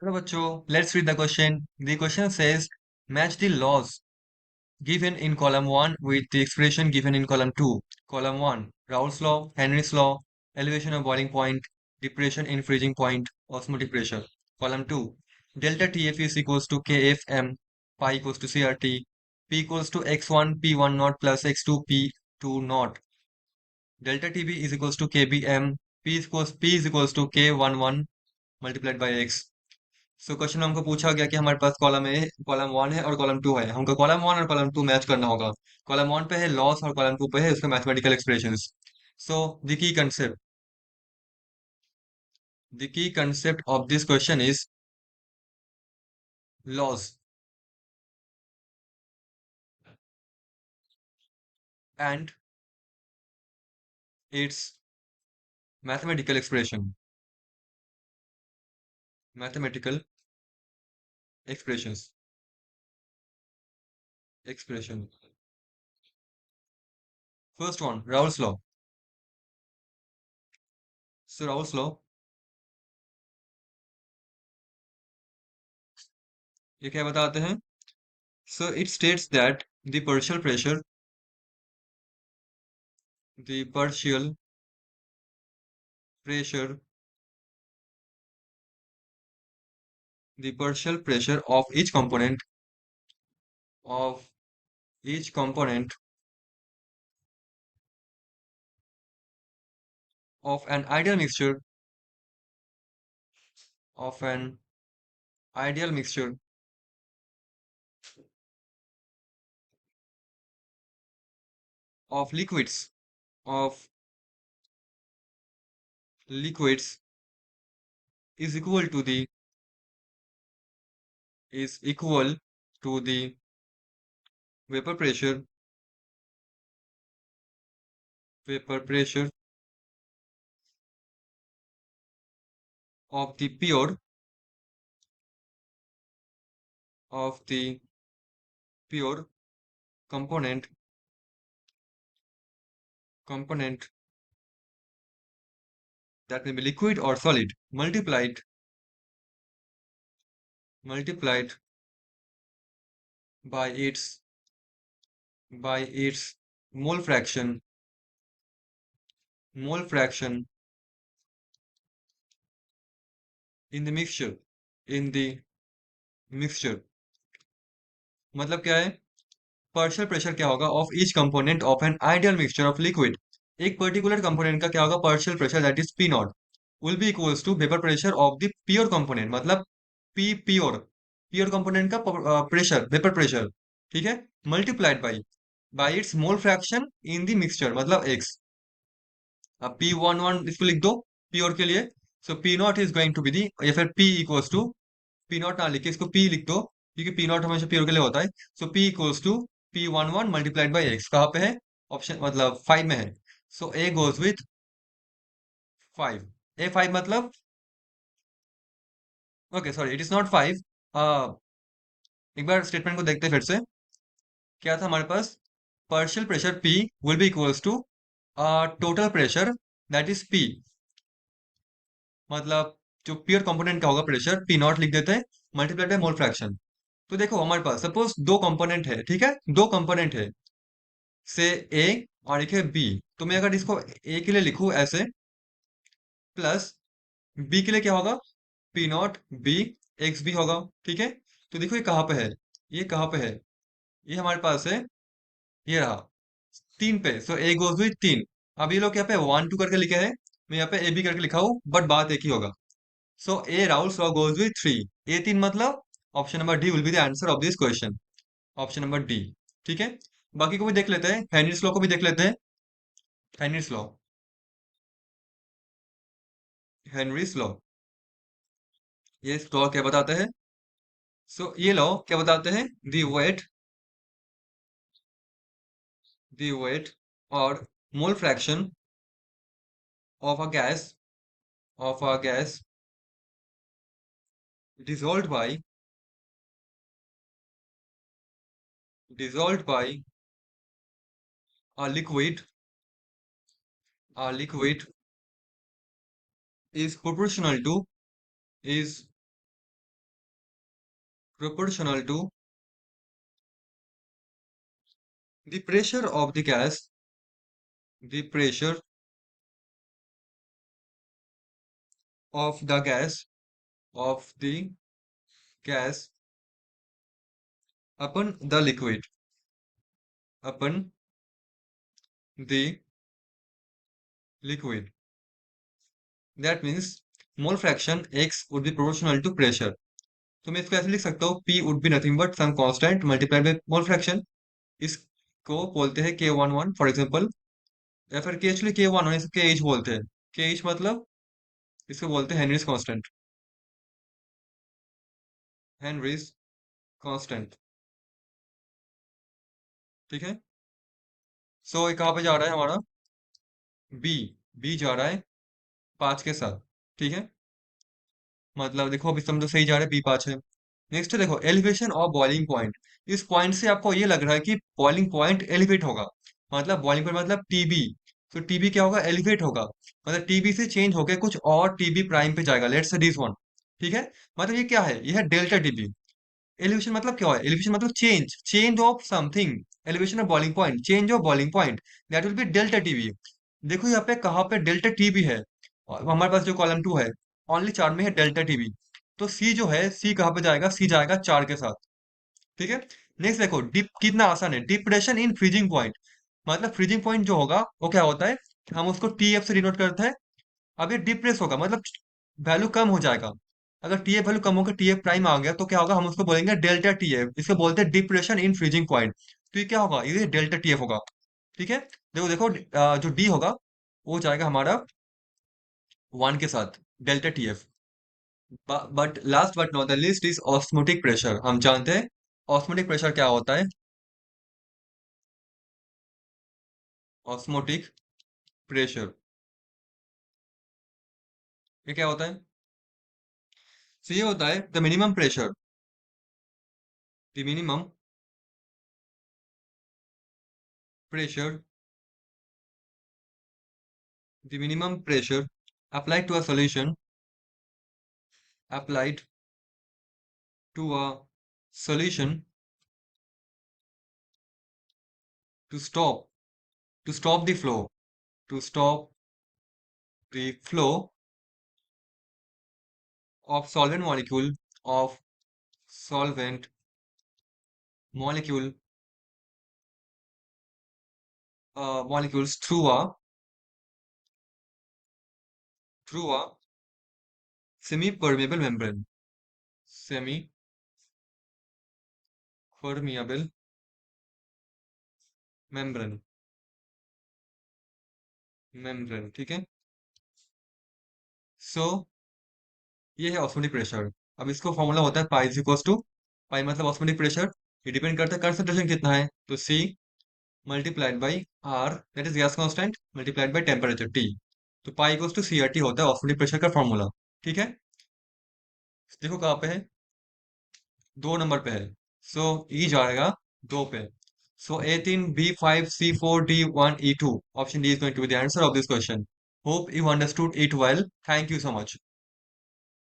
Hello bachcho, let's read the question. The question says, match the laws given in column 1 with the expression given in column 2. Column 1, Raoult's law, Henry's law, elevation of boiling point, depression in freezing point, osmotic pressure. Column 2, delta TF is equals to KFM, pi equals to CRT, P equals to X1 P1 naught plus X2 P2 naught. Delta TB is equals to KBM, P is equals to K11 multiplied by X. So question में हमको पूछा गया कि हमारे पास column one है और column to है। हमको कॉलम वन और कॉलम टू मैच करना होगा। कॉलम वन पे है लॉस और कॉलम टू पे है उसका mathematical expressions. So the key concept of this question is loss and it's mathematical mathematical expressions expression. First one, Raoult's law. So Raoult's law ये क्या बताते हैं? So it states that the partial pressure the partial pressure of each component of an ideal mixture of an ideal mixture of of liquids is equal to the vapor pressure vapor pressure of the pure component that may be liquid or solid multiplied by its mole fraction mole fraction in the mixture मतलब क्या है? Partial pressure क्या होगा of each component of an ideal mixture of liquid. एक particular component का क्या होगा? Partial pressure that is P naught will be equals to vapour pressure of the pure component मतलब पी प्योर कंपोनेंट का pressure vapour pressure. ठीक है, multiplied by its mole fraction in the mixture मतलब X. अब P11 इसको लिख दो pure के लिए। So P naught is going to be the, या फिर P equals to P not ना लिखे इसको P लिख दो क्योंकि पी नॉट हमेशा प्योर के लिए होता है। So P equals to P11 multiplied by X. कहाँ पे है? ऑप्शन मतलब 5 में है। So A goes with 5। A 5 मतलब, okay sorry it is not 5। एक बार स्टेटमेंट को देखते हैं फिर से। क्या था हमारे पास? Partial pressure P will be equals to total pressure that is P, मतलब जो प्योर कंपोनेंट का होगा प्रेशर पी नॉट लिख देते हैं मल्टीप्लाइड बाय मोल फ्रैक्शन। तो देखो हमारे पास सपोज दो कंपोनेंट है, ठीक है, दो कंपोनेंट है से ए और एक है बी। तो मैं अगर इसको ए के लिए लिखूं ऐसे प्लस बी के लिए क्या होगा? P not B X B होगा। ठीक है, तो देखो ये कहाँ पे है? ये कहाँ पे है? ये हमारे पास है, ये रहा 3 पे। सो ए गोज विथ 3। अब ये लोग यहाँ पे 1 2 करके लिखे हैं, मैं यहाँ पे ए बी करके लिखा हूँ बट बात एक ही होगा। So A Rahul's law goes with 3। A 3 मतलब option number D will be the answer of this question. Option number D. ठीक है, बाकी को भी देख लेते हैं, हेनरीज लॉ को भी देख लेते हैं। हेनरीज लॉ हेनरीज लॉ ये लॉ क्या बताते हैं? सो ये लॉ क्या बताते हैं? द वेट और mole fraction of a gas dissolved by dissolved by a liquid is proportional to is proportional to the pressure of the gas, the pressure of the gas, of the gas upon the liquid, upon the liquid. That means mole fraction X would be proportional to pressure. तो मैं इसको ऐसे लिख सकता हूँ, P would be nothing but some constant multiplied by mole fraction. इसको बोलते हैं K11 फॉर एग्जांपल, या फिर के एक्चुअली K1 इसको KH बोलते हैं। KH मतलब इसको बोलते हैं हेनरीज कांस्टेंट, हेनरीज कांस्टेंट। ठीक है। सो ये कहाँ पे जा रहा है हमारा? बी, बी जा रहा है 5 के साथ। ठीक है, मतलब देखो अभी समझो सही जा रहा है, बी 5 है। नेक्स्ट देखो एलिवेशन ऑफ बॉइलिंग पॉइंट। इस पॉइंट से आपको ये लग रहा है कि बॉइलिंग पॉइंट एलिवेट होगा, मतलब बॉइलिंग पॉइंट मतलब टीबी। तो टीबी क्या होगा? एलिवेट होगा, मतलब टीबी से चेंज होकर कुछ और टीबी प्राइम पे जाएगा, लेट्स से दिस वन। ठीक है, मतलब ये क्या है? ये है डेल्टा टीबी। एलिवेशन मतलब क्या है? एलिवेशन मतलब change, change of something. Elevation of boiling point, change of boiling point, that will be delta TB. देखो यहाँ पे कहाँ पे डेल्टा टीबी है, और हमारे पास जो कॉलम 2 है ओनली 4 में है डेल्टा टीबी। तो सी जो है, सी कहाँ पे जाएगा? सी जाएगा 4 के साथ। ठीक है। नेक्स्ट देखो डिप, कितना आसान है, डिप्रेशन इन फ्रीजिंग पॉइंट। मतलब फ्रीजिंग पॉइंट जो होगा वो क्या होता है, हम उसको टीएफ से डिनोट करते हैं। अब ये डिप्रेस होगा मतलब वैल्यू कम हो जाएगा। अगर टीएफ वैल्यू कम होकर टीएफ प्राइम आ गया तो क्या होगा? हम उसको बोलेंगे डेल्टा टीएफ, इसको बोलते हैं डिप्रेशन इन फ्रीजिंग पॉइंट। तो ये क्या होगा? ये डेल्टा टीएफ होगा। ठीक है। देखो देखो जो डी होगा वो जाएगा हमारा 1 के साथ, delta TF. But last but not the list is osmotic pressure. हम जानते हैं ऑस्मोटिक प्रेशर क्या होता है। ऑस्मोटिक प्रेशर ये क्या होता है? तो ये होता है the minimum pressure, the minimum pressure, the minimum pressure applied to a solution, applied to a solution to stop the flow, to stop the flow of solvent molecule, of solvent molecule, molecules through a semi permeable membrane, semi permeable membrane, membrane। ठीक है। सो ये है osmotic pressure. अब इसको formula होता है pi is equal to, पाई मतलब osmotic pressure, ये डिपेंड करता है कंसंट्रेशन कितना है, तो C multiplied by R, that is gas constant, multiplied by temperature T. तो pi equal to C R T होता है ऑस्मोटिक प्रेशर का फॉर्मूला। ठीक है। देखो कहाँ पे है, 2 नंबर पे है। सो ई जाएगा 2 पे। So A3 B5 C4 D1 E2, option D is going to be the answer of this question. Hope you understood it well, thank you so much.